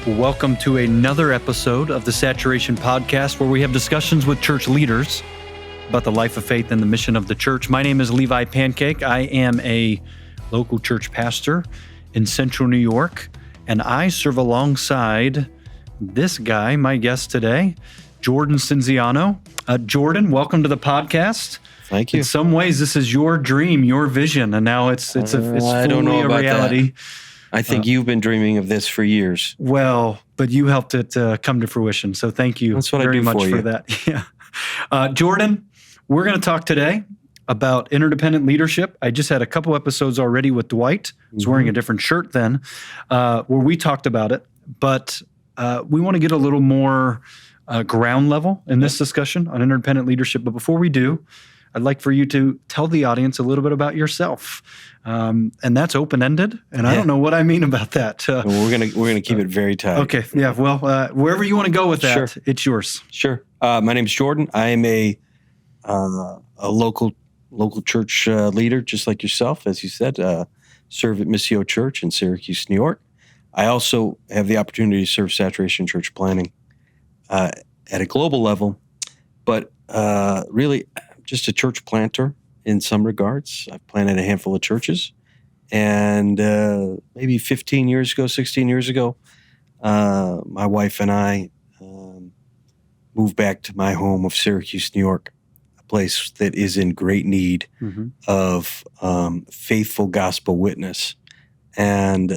Welcome to another episode of the Saturation Podcast, where we have discussions with church leaders about the life of faith and the mission of the church. My name is Levi Pancake. I am a local church pastor in Central New York, and I serve alongside this guy, my guest today, Jordan Stinziano. Jordan, welcome to the podcast. Thank you. In some ways, this is your dream, your vision, and now it's fully a reality. I think you've been dreaming of this for years. Well, but you helped it come to fruition. So thank you very much for that. Yeah. Jordan, we're going to talk today about interdependent leadership. I just had a couple episodes already with Dwight. I was wearing a different shirt then, where we talked about it. But we want to get a little more ground level in this discussion on interdependent leadership. But before we do, I'd like for you to tell the audience a little bit about yourself. And that's open-ended, and I don't know what I mean about that. We're gonna keep it very tight. Okay, yeah. Well, wherever you want to go with that, Sure. It's yours. Sure. My name's Jordan. I am a local church leader, just like yourself, as you said. Serve at Missio Church in Syracuse, New York. I also have the opportunity to serve Saturation Church Planning at a global level, but really just a church planter. In some regards, I've planted a handful of churches, and maybe 16 years ago, my wife and I moved back to my home of Syracuse, New York, a place that is in great need of faithful gospel witness, and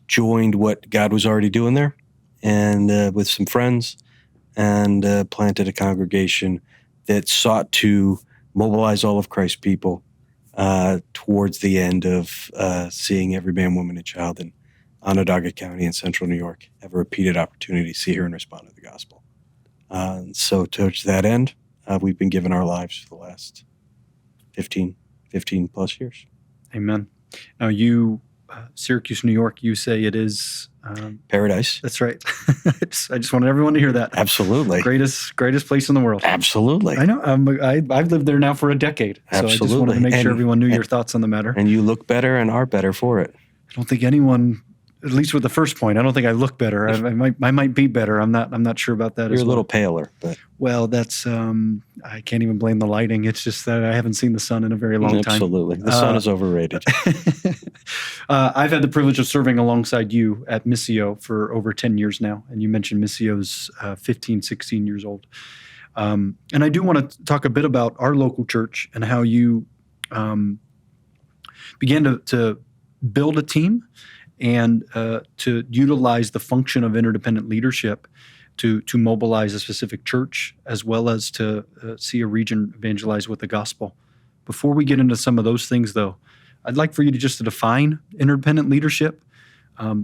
joined what God was already doing there, and with some friends, and planted a congregation that sought to mobilize all of Christ's people towards the end of seeing every man, woman, and child in Onondaga County in Central New York have a repeated opportunity to see, hear, and respond to the gospel. So towards that end, we've been giving our lives for the last 15 plus years. Amen. Now you, Syracuse, New York, you say it is... Paradise. That's right. I just wanted everyone to hear that. Absolutely. Greatest place in the world. Absolutely. I know. I've lived there now for a decade. Absolutely. So I just wanted to make sure everyone knew your thoughts on the matter. And you look better and are better for it. I don't think anyone, at least with the first point, I don't think I look better. I might be better. I'm not sure about that. You're a little paler, but well, that's I can't even blame the lighting. It's just that I haven't seen the sun in a very long time. Absolutely. The sun is overrated. I've had the privilege of serving alongside you at Missio for over 10 years now. And you mentioned Missio's 15, 16 years old. And I do want to talk a bit about our local church and how you began to build a team and to utilize the function of interdependent leadership to mobilize a specific church, as well as to see a region evangelize with the gospel. Before we get into some of those things, though, I'd like for you to define interdependent leadership,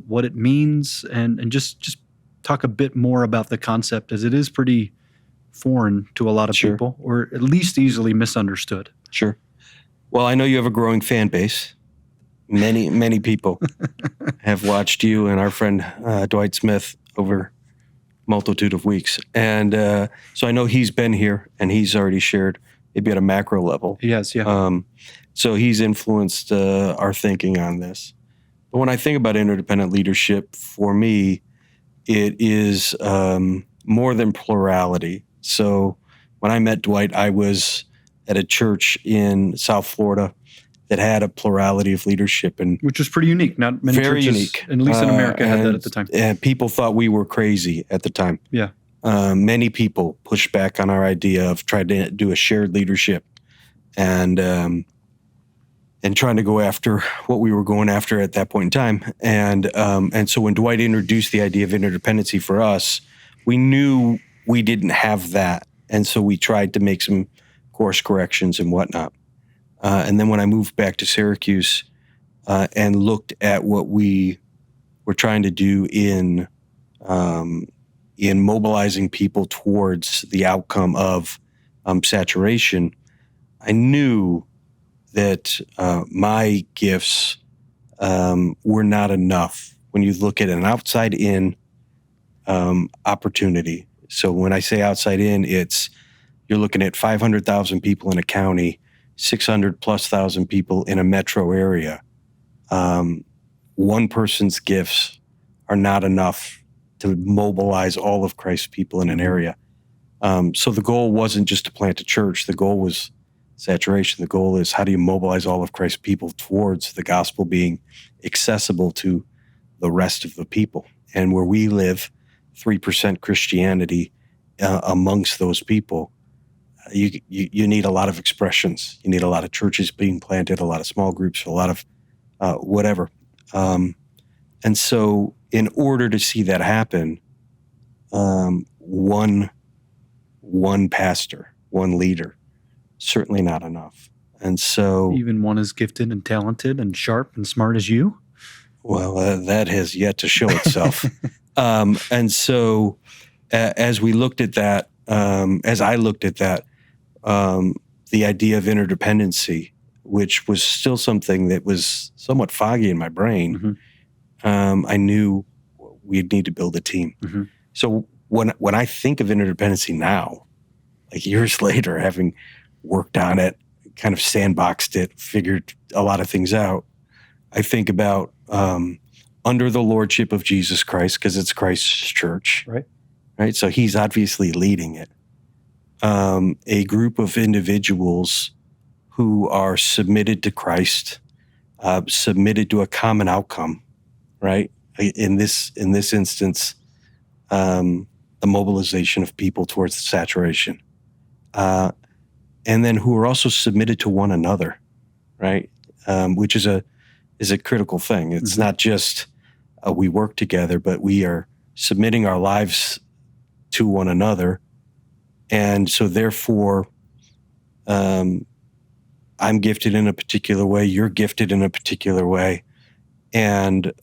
what it means, and just talk a bit more about the concept, as it is pretty foreign to a lot of people, or at least easily misunderstood. Sure. Well, I know you have a growing fan base. Many people have watched you and our friend Dwight Smith over a multitude of weeks. And so I know he's been here and he's already shared maybe at a macro level. He has, yeah. So he's influenced our thinking on this. But when I think about interdependent leadership, for me, it is more than plurality. So when I met Dwight, I was at a church in South Florida that had a plurality of leadership, and which was pretty unique. Not many very churches, unique, at least in America, had that at the time. And people thought we were crazy at the time. Yeah, many people pushed back on our idea of trying to do a shared leadership, and trying to go after what we were going after at that point in time. And so when Dwight introduced the idea of interdependency for us, we knew we didn't have that, and so we tried to make some course corrections and whatnot. And then when I moved back to Syracuse and looked at what we were trying to do in mobilizing people towards the outcome of saturation, I knew that my gifts were not enough when you look at an outside-in opportunity. So when I say outside-in, it's you're looking at 500,000 people in a county, 600,000+ people in a metro area. One person's gifts are not enough to mobilize all of Christ's people in an area. So the goal wasn't just to plant a church. The goal was saturation. The goal is, how do you mobilize all of Christ's people towards the gospel being accessible to the rest of the people? And where we live, 3% Christianity amongst those people, you need a lot of expressions. You need a lot of churches being planted, a lot of small groups, a lot of whatever. And so in order to see that happen, one pastor, one leader, certainly not enough. And so... Even one as gifted and talented and sharp and smart as you? Well, that has yet to show itself. And so as we looked at that, as I looked at that, the idea of interdependency, which was still something that was somewhat foggy in my brain, I knew we'd need to build a team. So when I think of interdependency now, like years later, having worked on it, kind of sandboxed it, figured a lot of things out, I think about under the lordship of Jesus Christ, because it's Christ's church, right? So he's obviously leading it. A group of individuals who are submitted to Christ, submitted to a common outcome, right? In this instance, the mobilization of people towards saturation, and then who are also submitted to one another, right? Which is a critical thing. It's not just we work together, but we are submitting our lives to one another. And so therefore, I'm gifted in a particular way, you're gifted in a particular way. And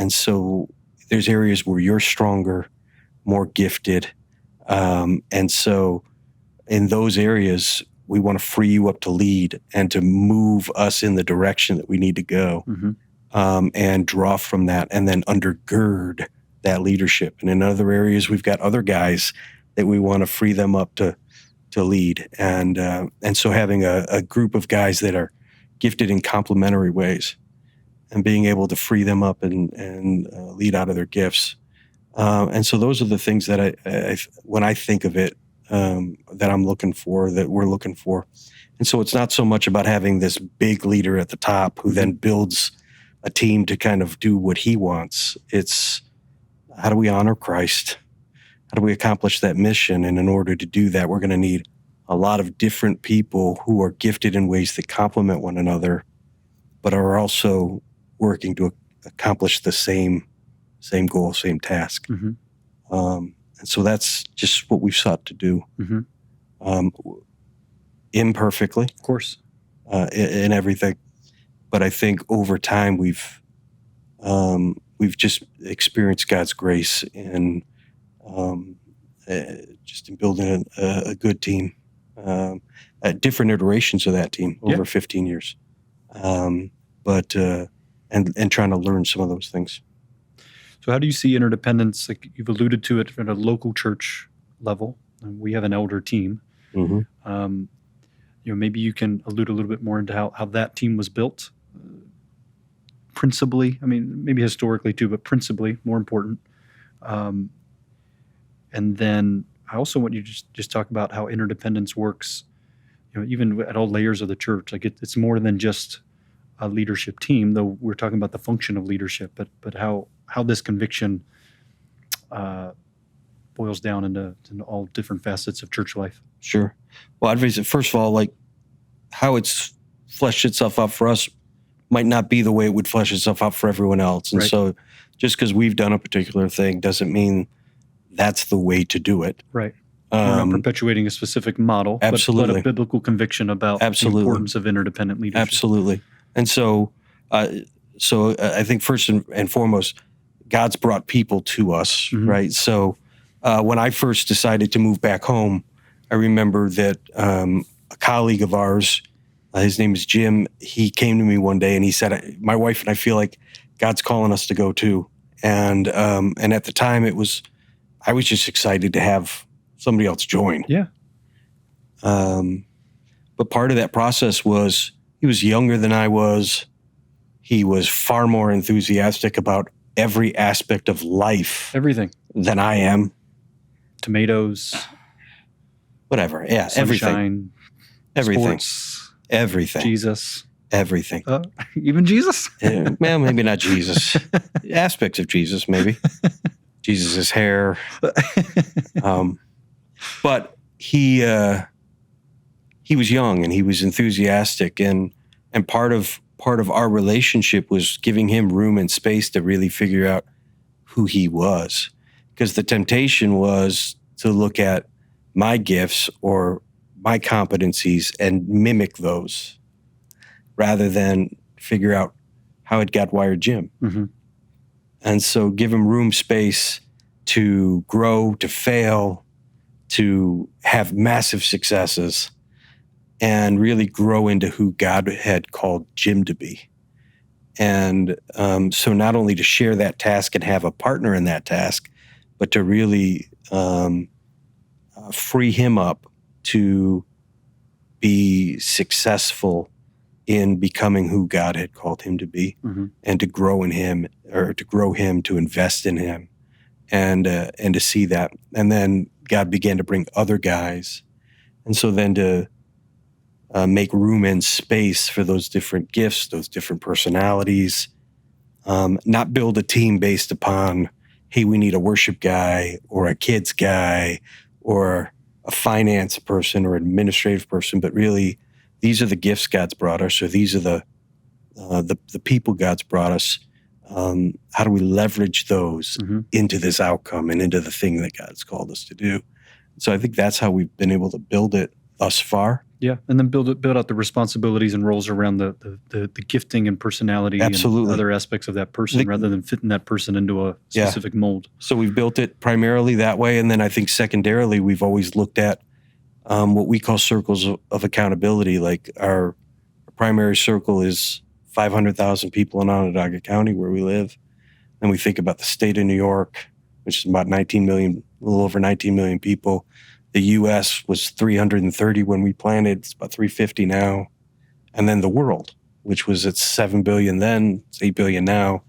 so there's areas where you're stronger, more gifted. And so in those areas, we want to free you up to lead and to move us in the direction that we need to go, and draw from that and then undergird that leadership. And in other areas, we've got other guys that we want to free them up to lead. And so having a group of guys that are gifted in complementary ways and being able to free them up and lead out of their gifts. And so those are the things that I when I think of it, that I'm looking for, that we're looking for. And so it's not so much about having this big leader at the top who then builds a team to kind of do what he wants. It's, how do we honor Christ? How do we accomplish that mission? And in order to do that, we're going to need a lot of different people who are gifted in ways that complement one another, but are also working to accomplish the same goal, same task. And so that's just what we've sought to do, imperfectly, of course, in everything. But I think over time we've just experienced God's grace in just in building a good team, at different iterations of that team over 15 years, but and trying to learn some of those things. So how do you see interdependence? Like you've alluded to it at a local church level. We have an elder team. Maybe you can allude a little bit more into how that team was built. Principally, I mean, maybe historically too, but principally more important. And then I also want you to just talk about how interdependence works, even at all layers of the church. Like it's more than just a leadership team, though we're talking about the function of leadership, but how this conviction boils down into all different facets of church life. Sure. Well, I'd raise it, first of all, like how it's fleshed itself out for us might not be the way it would flesh itself out for everyone else. And so just because we've done a particular thing doesn't mean that's the way to do it. Right. We're not perpetuating a specific model, but a biblical conviction about the importance of interdependent leadership. Absolutely. And so I think first and foremost, God's brought people to us, right? So when I first decided to move back home, I remember that a colleague of ours, his name is Jim, he came to me one day and he said, my wife and I feel like God's calling us to go too. And at the time I was just excited to have somebody else join. Yeah. But part of that process was he was younger than I was. He was far more enthusiastic about every aspect of life. Everything. Than I am. Tomatoes. Whatever. Yeah, sunshine, everything. Sports. Everything. Jesus. Everything. Even Jesus? Well, maybe not Jesus. Aspects of Jesus, maybe. Jesus' hair. But he was young and he was enthusiastic, and part of our relationship was giving him room and space to really figure out who he was. Because the temptation was to look at my gifts or my competencies and mimic those, rather than figure out how it got wired Jim. Mm-hmm. And so give him room, space to grow, to fail, to have massive successes, and really grow into who God had called Jim to be. And so not only to share that task and have a partner in that task, but to really free him up to be successful in becoming who God had called him to be, mm-hmm. and to grow in him, or to grow him, to invest in him, and to see that. And then God began to bring other guys. And so then to make room and space for those different gifts, those different personalities, not build a team based upon, hey, we need a worship guy or a kids guy or a finance person or administrative person, but really these are the gifts God's brought us, or these are the people God's brought us. How do we leverage those mm-hmm. into this outcome and into the thing that God's called us to do? So I think that's how we've been able to build it thus far. Yeah, and then build out the responsibilities and roles around the gifting and personality. Absolutely. And other aspects of that person, rather than fitting that person into a specific mold. So we've built it primarily that way, and then I think secondarily we've always looked at what we call circles of accountability. Like our primary circle is 500,000 people in Onondaga County where we live. Then we think about the state of New York, which is about 19 million, a little over 19 million people. The U.S. was 330 when we planted. It's about 350 now. And then the world, which was at 7 billion then, it's 8 billion now.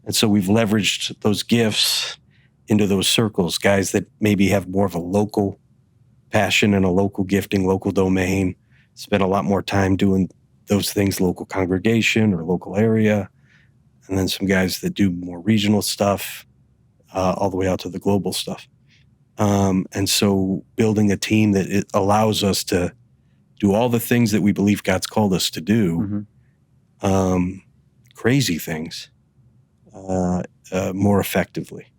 And so we've leveraged those gifts into those circles, guys that maybe have more of a local passion and a local gifting, local domain, spend a lot more time doing those things, local congregation or local area. And then some guys that do more regional stuff, all the way out to the global stuff. And so building a team that it allows us to do all the things that we believe God's called us to do, mm-hmm. Crazy things, more effectively,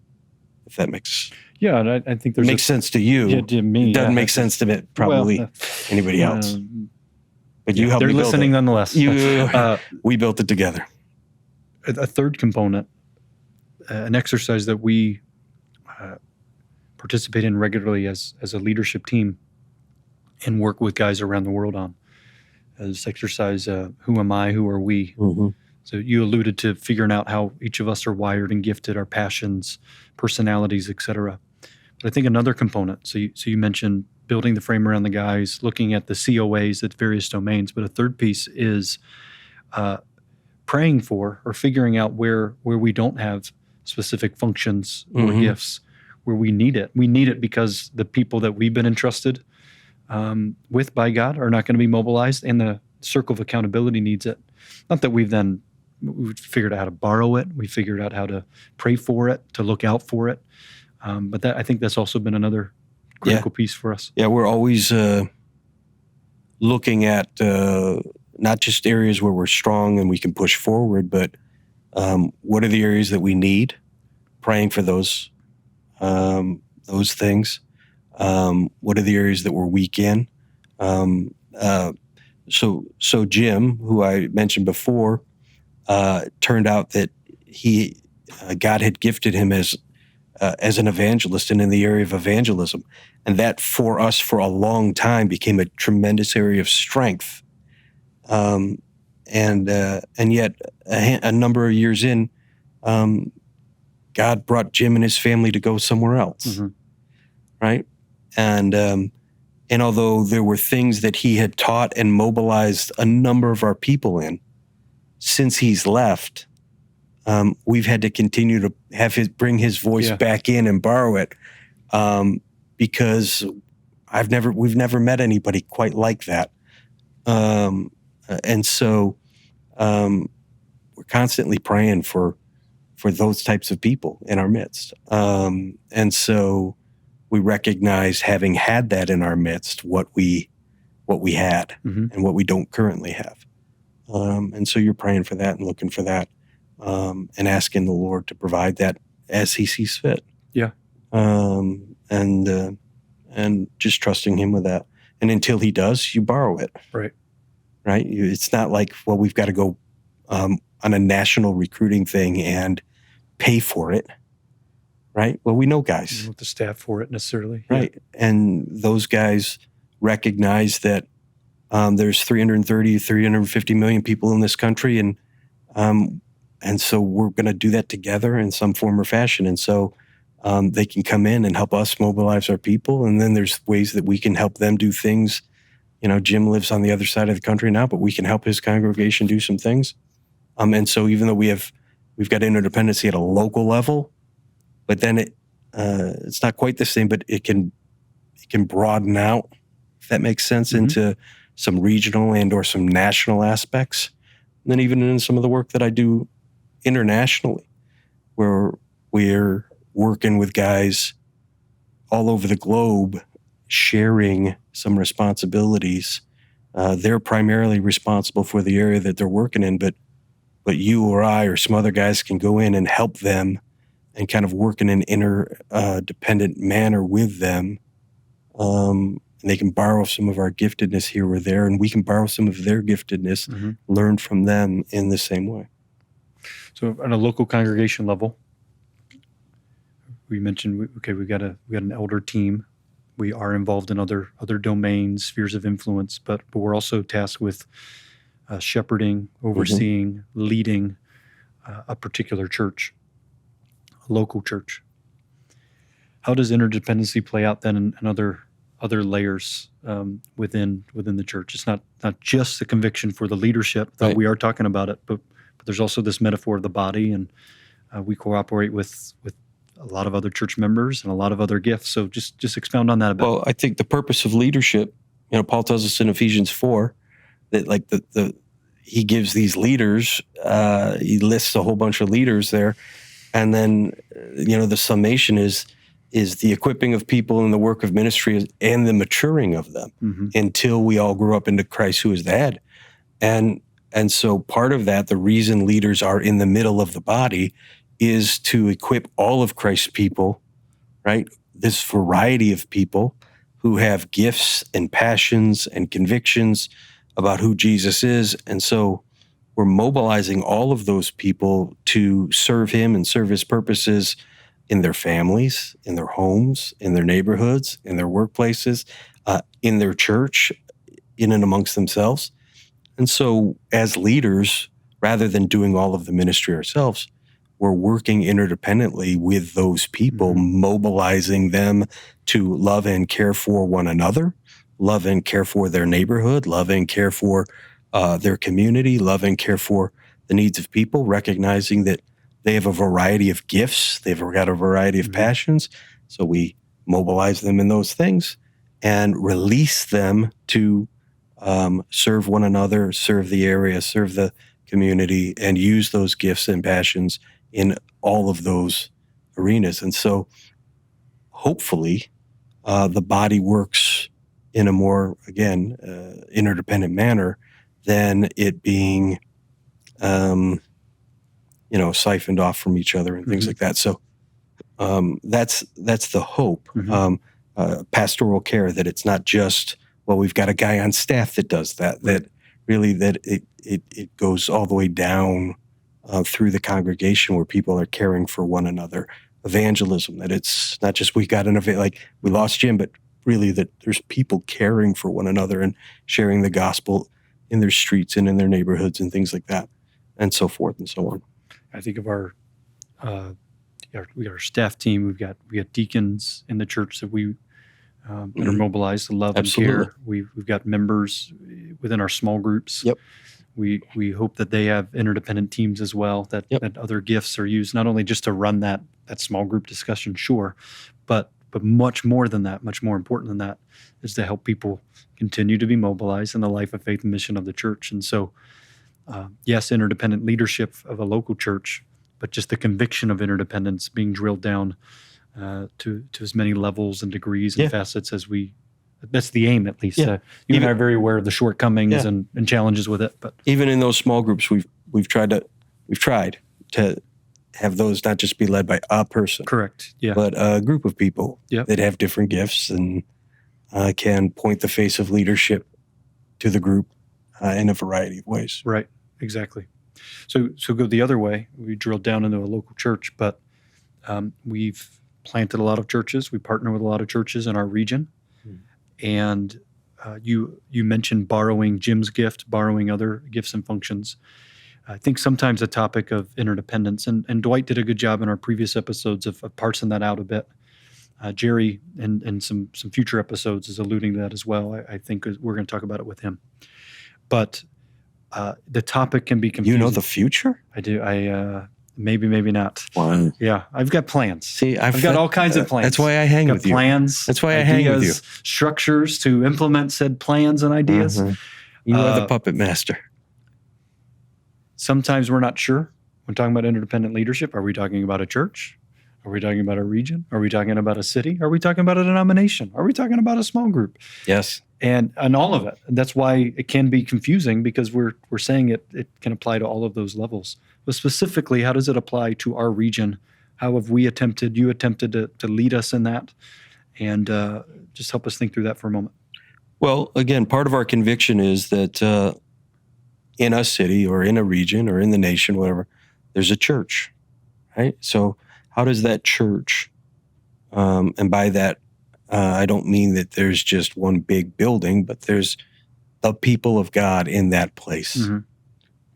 if that makes Yeah, and I think makes sense to you. Yeah, to me, it doesn't make sense to probably anybody else. But you helped me build it. They're listening nonetheless. We built it together. A third component, an exercise that we participate in regularly as a leadership team and work with guys around the world on, this exercise, who am I, who are we? Mm-hmm. So you alluded to figuring out how each of us are wired and gifted, our passions, personalities, et cetera. But I think another component, so you mentioned building the frame around the guys, looking at the COAs at various domains, but a third piece is praying for or figuring out where we don't have specific functions or mm-hmm. gifts, where we need it. We need it because the people that we've been entrusted with by God are not going to be mobilized, and the circle of accountability needs it. Not that we've figured out how to borrow it. We figured out how to pray for it, to look out for it. But I think that's also been another critical piece for us. Yeah, we're always looking at not just areas where we're strong and we can push forward, but what are the areas that we need? Praying for those things. What are the areas that we're weak in? So Jim, who I mentioned before, turned out that God had gifted him as an evangelist and in the area of evangelism. And that for us for a long time became a tremendous area of strength. And yet a number of years in, God brought Jim and his family to go somewhere else. Mm-hmm. Right. And although there were things that he had taught and mobilized a number of our people in, since he's left, we've had to continue to bring his voice back in and borrow it, because we've never met anybody quite like that. And so we're constantly praying for those types of people in our midst. And so we recognize, having had that in our midst, what we had and what we don't currently have. And so you're praying for that and looking for that, and asking the Lord to provide that as he sees fit. Yeah. And just trusting him with that. And until he does, you borrow it. Right. Right. It's not like, well, we've got to go on a national recruiting thing and pay for it. Right. Well, we know guys. Not the staff for it necessarily. Right. Yeah. And those guys recognize that there's 330, 350 million people in this country. And so we're going to do that together in some form or fashion. And so they can come in and help us mobilize our people. And then there's ways that we can help them do things. Jim lives on the other side of the country now, but we can help his congregation do some things. And so even though we've got interdependency at a local level, but then it's not quite the same, but it can broaden out, if that makes sense, into some regional and or some national aspects. And then even in some of the work that I do internationally, where we're working with guys all over the globe, sharing some responsibilities. They're primarily responsible for the area that they're working in, but you or I or some other guys can go in and help them and kind of work in an interdependent manner with them. And they can borrow some of our giftedness here or there, and we can borrow some of their giftedness, learn from them in the same way. So on a local congregation level, we mentioned, we got an elder team. We are involved in other domains, spheres of influence, but we're also tasked with shepherding, overseeing, leading a particular church, a local church. How does interdependency play out then in other layers within the church? It's not just the conviction for the leadership that we are talking about it, but there's also this metaphor of the body, and we cooperate with a lot of other church members and a lot of other gifts. So just expound on that a bit. Well, I think the purpose of leadership, Paul tells us in Ephesians 4 that like he gives these leaders, he lists a whole bunch of leaders there. And then, the summation is the equipping of people in the work of ministry and the maturing of them until we all grow up into Christ, who is the head. And so part of that, the reason leaders are in the middle of the body, is to equip all of Christ's people, right? This variety of people who have gifts and passions and convictions about who Jesus is. And so we're mobilizing all of those people to serve him and serve his purposes in their families, in their homes, in their neighborhoods, in their workplaces, in their church, in and amongst themselves. And so as leaders, rather than doing all of the ministry ourselves, we're working interdependently with those people, mobilizing them to love and care for one another, love and care for their neighborhood, love and care for their community, love and care for the needs of people, recognizing that they have a variety of gifts, they've got a variety of passions. So we mobilize them in those things and release them to serve one another, serve the area, serve the community, and use those gifts and passions in all of those arenas. And so hopefully the body works in a more, again, interdependent manner than it being, siphoned off from each other and things like that. So that's the hope. Pastoral care, that it's not just, well, we've got a guy on staff that does that, that really that it goes all the way down through the congregation where people are caring for one another. Evangelism, that it's not just we lost Jim, but really that there's people caring for one another and sharing the gospel in their streets and in their neighborhoods and things like that, and so forth and so on. I think of our staff team. We've got deacons in the church that we that are mobilized to love and care. We've got members within our small groups. Yep. We hope that they have interdependent teams as well, that other gifts are used, not only just to run that small group discussion, sure, but much more than that, much more important than that, is to help people continue to be mobilized in the life of faith and mission of the church. And so, yes, interdependent leadership of a local church, but just the conviction of interdependence being drilled down to as many levels and degrees and facets as that's the aim, at least. You and I are very aware of the shortcomings and challenges with it. But even in those small groups, we've tried to have those not just be led by a person, correct, but a group of people that have different gifts and can point the face of leadership to the group in a variety of ways. Right, exactly. So go the other way. We drilled down into a local church, but we've planted a lot of churches. We partner with a lot of churches in our region. And you mentioned borrowing Jim's gift, borrowing other gifts and functions. I think sometimes the topic of interdependence, and Dwight did a good job in our previous episodes of parsing that out a bit. Jerry, in some future episodes, is alluding to that as well. I think we're going to talk about it with him. But the topic can be confusing. You know the future? I do. Maybe not. Wow. Yeah, I've got plans. See, I've got all kinds of plans. That's why I hang with you. Plans. That's why I hang with you. Structures to implement said plans and ideas. You are the puppet master. Sometimes we're not sure. When talking about interdependent leadership, are we talking about a church? Are we talking about a region? Are we talking about a city? Are we talking about a denomination? Are we talking about a small group? Yes. And all of it. And that's why it can be confusing, because we're saying it can apply to all of those levels. But specifically, how does it apply to our region? How have you attempted to lead us in that? And just help us think through that for a moment. Well, again, part of our conviction is that in a city or in a region or in the nation, whatever, there's a church, right? So how does that church, and by that, I don't mean that there's just one big building, but there's the people of God in that place,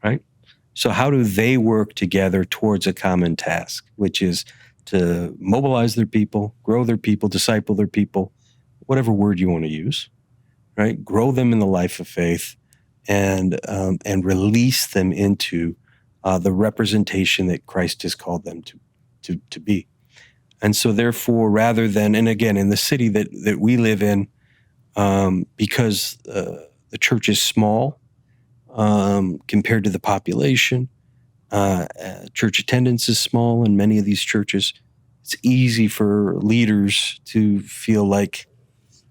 right? So how do they work together towards a common task, which is to mobilize their people, grow their people, disciple their people, whatever word you want to use, right? Grow them in the life of faith and release them into the representation that Christ has called them to be. And so therefore, rather than, and again, in the city that we live in, because the church is small compared to the population, church attendance is small in many of these churches, it's easy for leaders to feel like,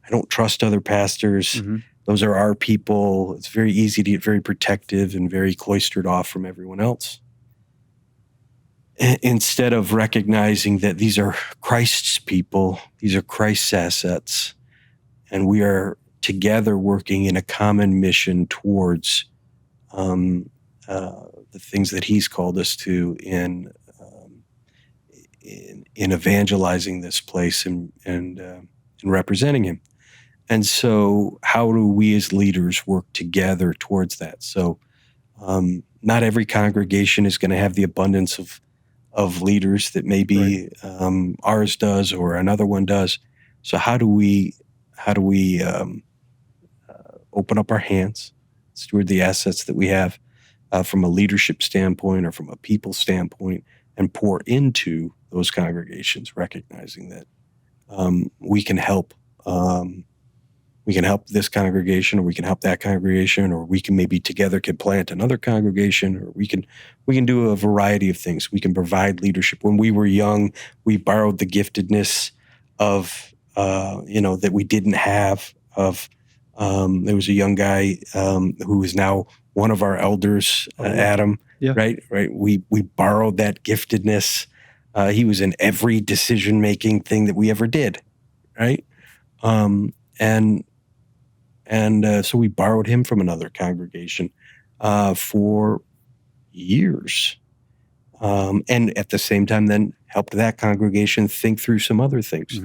I don't trust other pastors. Those are our people. It's very easy to get very protective and very cloistered off from everyone else. Instead of recognizing that these are Christ's people, these are Christ's assets, and we are together working in a common mission towards the things that He's called us to in evangelizing this place and representing Him. And so, how do we as leaders work together towards that? So, not every congregation is going to have the abundance of leaders that maybe ours does or another one does. So how do we open up our hands, steward the assets that we have from a leadership standpoint or from a people standpoint, and pour into those congregations, recognizing that we can help. We can help this congregation, or we can help that congregation, or we can maybe together can plant another congregation, or we can do a variety of things. We can provide leadership. When we were young, we borrowed the giftedness of that we didn't have. There was a young guy who is now one of our elders, Adam. Yeah. Right. We borrowed that giftedness. He was in every decision-making thing that we ever did. Right. So we borrowed him from another congregation for years. And at the same time, then helped that congregation think through some other things.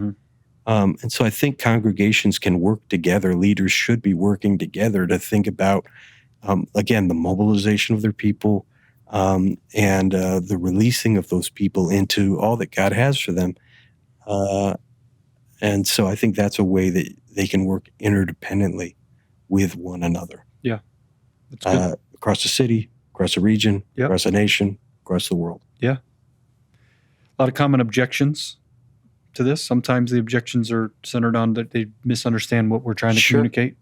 And so I think congregations can work together. Leaders should be working together to think about, again, the mobilization of their people and the releasing of those people into all that God has for them. And so I think that's a way that they can work interdependently with one another. Yeah, that's good. across the city, across a region, across a nation, across the world. Yeah. A lot of common objections to this. Sometimes the objections are centered on that they misunderstand what we're trying to communicate.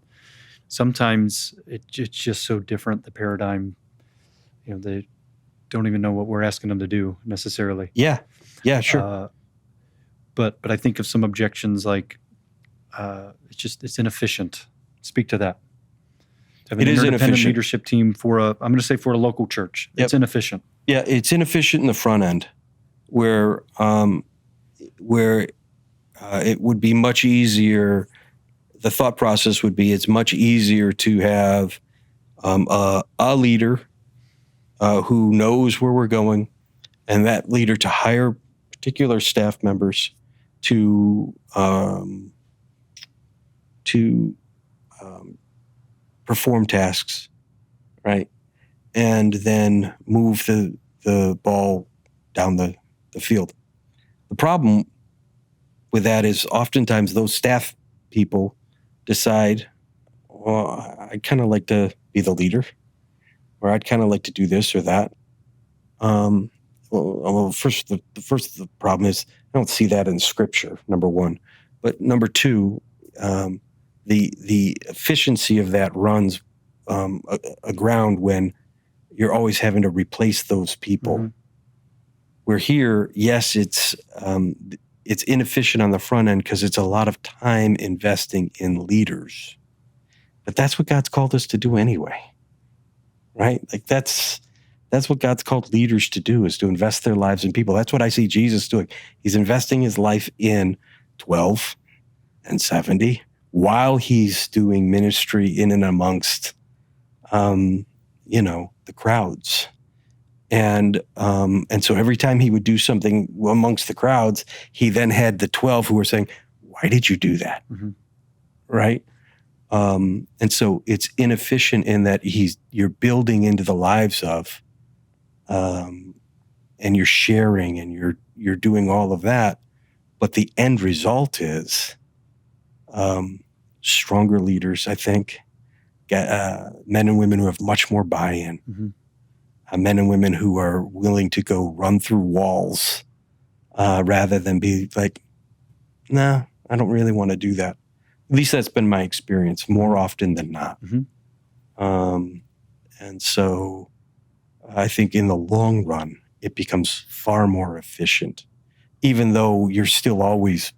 Sometimes it's just so different, the paradigm, they don't even know what we're asking them to do necessarily. Yeah, sure. But I think of some objections like it's inefficient. Speak to that. To have an interdependent leadership team for a local church. It's inefficient. Yeah, it's inefficient in the front end, where it would be much easier. The thought process would be it's much easier to have a leader who knows where we're going, and that leader to hire particular staff members to perform tasks, right? And then move the ball down the field. The problem with that is oftentimes those staff people decide, well, I'd kind of like to be the leader, or I'd kind of like to do this or that. First, the problem is I don't see that in Scripture, number one. But number two, the efficiency of that runs aground when you're always having to replace those people. Mm-hmm. Where here, yes, it's inefficient on the front end because it's a lot of time investing in leaders. But that's what God's called us to do anyway, right? Like that's what God's called leaders to do, is to invest their lives in people. That's what I see Jesus doing. He's investing his life in 12 and 70 while he's doing ministry in and amongst, the crowds. And so every time he would do something amongst the crowds, he then had the 12 who were saying, why did you do that? Mm-hmm. Right? And so it's inefficient in that you're building into the lives of, and you're sharing and you're doing all of that. But the end result is stronger leaders, I think, men and women who have much more buy-in. Mm-hmm. Men and women who are willing to go run through walls rather than be like, nah, I don't really want to do that. At least that's been my experience more often than not. Mm-hmm. And so I think in the long run, it becomes far more efficient, even though you're still always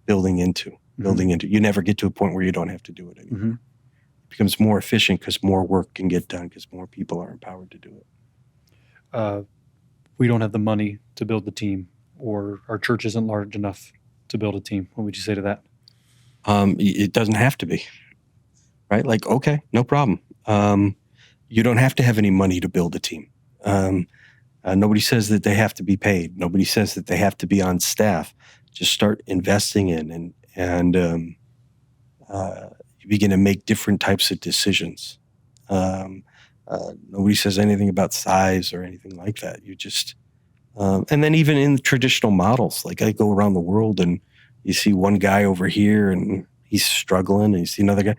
building into. You never get to a point where you don't have to do it anymore. Mm-hmm. It becomes more efficient because more work can get done because more people are empowered to do it. We don't have the money to build the team, or our church isn't large enough to build a team. What would you say to that? It doesn't have to be, right? Like, okay, no problem. You don't have to have any money to build a team. Nobody says that they have to be paid. Nobody says that they have to be on staff. Just start investing in and you begin to make different types of decisions. Nobody says anything about size or anything like that. You just, and then even in the traditional models, like I go around the world and you see one guy over here and he's struggling, and you see another guy.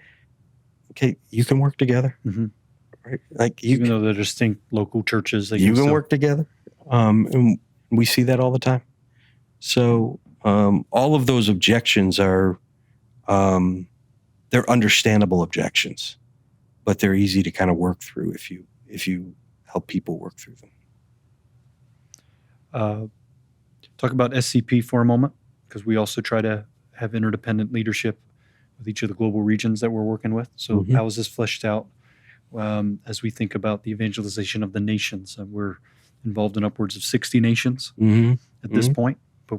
Okay, you can work together. Mm-hmm. Right? Like even though they're distinct local churches, you can work together. And we see that all the time. So all of those objections are, they're understandable objections, but they're easy to kind of work through if you help people work through them. Talk about SCP for a moment, because we also try to have interdependent leadership with each of the global regions that we're working with. So mm-hmm. How is this fleshed out as we think about the evangelization of the nations? We're involved in upwards of 60 nations mm-hmm. at this mm-hmm. point, but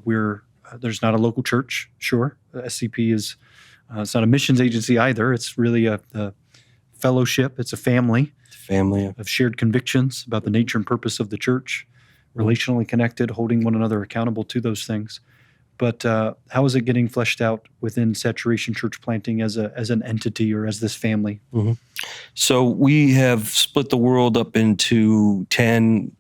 there's not a local church, sure. SCP is it's not a missions agency either. It's really a fellowship. It's a family. Of shared convictions about the nature and purpose of the church, relationally connected, holding one another accountable to those things. But how is it getting fleshed out within Saturation Church Planting as an entity or as this family? Mm-hmm. So we have split the world up into 10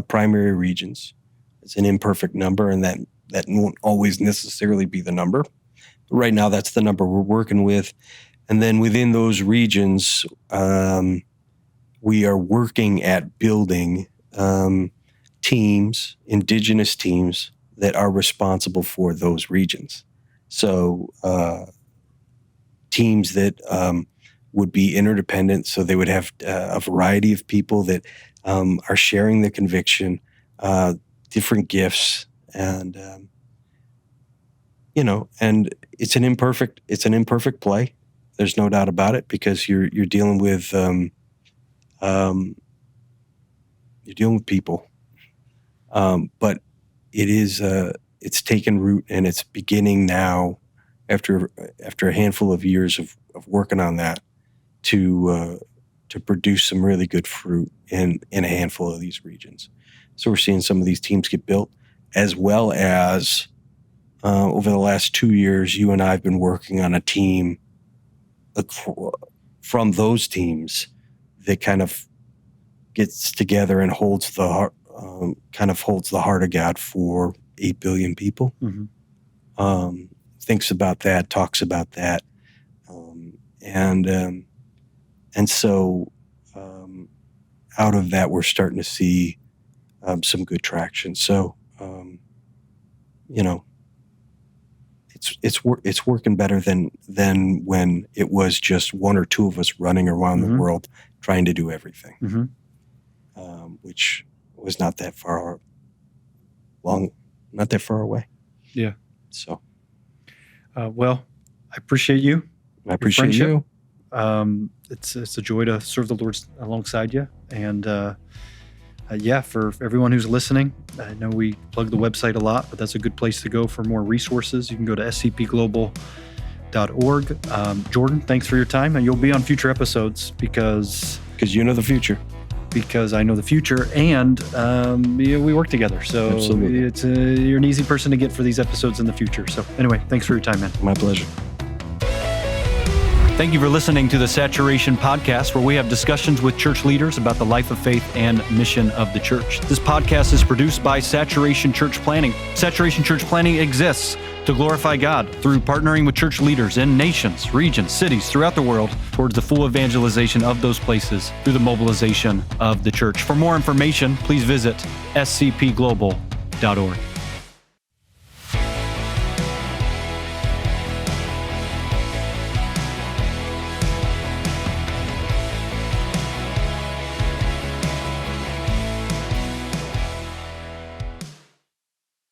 primary regions. It's an imperfect number, and that won't always necessarily be the number. But right now, that's the number we're working with. And then within those regions, we are working at building teams, indigenous teams, that are responsible for those regions. So teams that would be interdependent, so they would have a variety of people that are sharing the conviction, different gifts, and and it's an imperfect play. There's no doubt about it, because you're dealing with people, but it's taken root, and it's beginning now, after a handful of years of working on that, to produce some really good fruit in a handful of these regions. So we're seeing some of these teams get built, as well as over the last 2 years, you and I have been working on a team from those teams that kind of gets together and holds the heart of God for 8 billion people. Mm-hmm. Thinks about that, talks about that, and so out of that, we're starting to see some good traction. So it's working better than when it was just one or two of us running around mm-hmm. the world trying to do everything, mm-hmm. Which was not that far away. Yeah. So, well, I appreciate you. I appreciate you. It's a joy to serve the Lord alongside you. And for everyone who's listening, I know we plug the website a lot, but that's a good place to go for more resources. You can go to scpglobal.org. Jordan, thanks for your time, and you'll be on future episodes because you know the future. Because I know the future, and we work together. So absolutely. You're an easy person to get for these episodes in the future. So anyway, thanks for your time, man. My pleasure. Thank you for listening to the Saturation Podcast, where we have discussions with church leaders about the life of faith and mission of the church. This podcast is produced by Saturation Church Planning. Saturation Church Planning exists to glorify God through partnering with church leaders in nations, regions, cities throughout the world towards the full evangelization of those places through the mobilization of the church. For more information, please visit scpglobal.org.